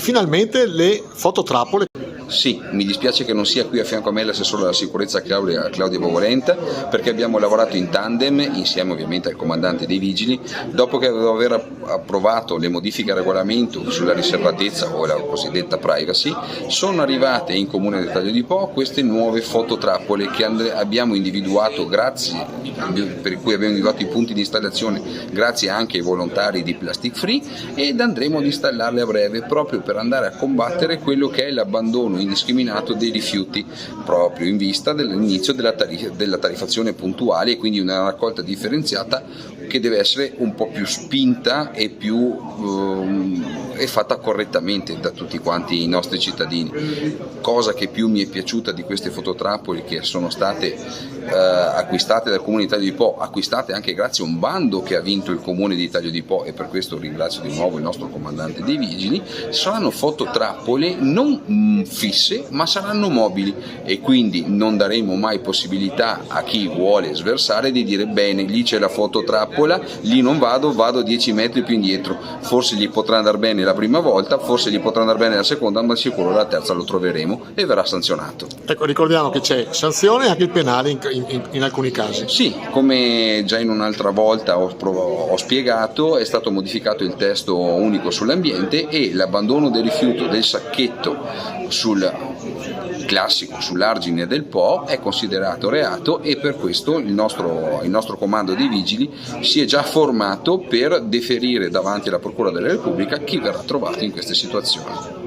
Finalmente le fototrappole. Sì, mi dispiace che non sia qui a fianco a me l'assessore della sicurezza Claudia Bovolenta, perché abbiamo lavorato in tandem, insieme ovviamente al comandante dei vigili, dopo che avevo aver approvato le modifiche al regolamento sulla riservatezza o la cosiddetta privacy, sono arrivate in Comune del Taglio di Po queste nuove fototrappole che abbiamo individuato per cui abbiamo individuato i punti di installazione grazie anche ai volontari di Plastic Free, ed andremo ad installarle a breve proprio per andare a combattere quello che è l'abbandono indiscriminato dei rifiuti, proprio in vista dell'inizio della tariffazione puntuale, e quindi una raccolta differenziata che deve essere un po' più spinta e fatta correttamente da tutti quanti i nostri cittadini. Cosa che più mi è piaciuta di queste fototrappole, che sono state acquistate dal Comune di Taglio di Po, acquistate anche grazie a un bando che ha vinto il Comune di Taglio di Po, e per questo ringrazio di nuovo il nostro comandante dei vigili, saranno fototrappole non fisse ma saranno mobili, e quindi non daremo mai possibilità a chi vuole sversare di dire bene, lì c'è la fototrappola, lì non vado 10 metri più indietro. Forse gli potrà andare bene la prima volta, forse gli potrà andare bene la seconda, ma sicuro la terza lo troveremo e verrà sanzionato. Ecco, ricordiamo che c'è sanzione e anche il penale in alcuni casi. Sì, come già in un'altra volta ho spiegato, è stato modificato il testo unico sull'ambiente e l'abbandono del rifiuto del sacchetto sul classico sull'argine del Po è considerato reato, e per questo il nostro comando dei vigili si è già formato per deferire davanti alla Procura della Repubblica chi verrà trovato in queste situazioni.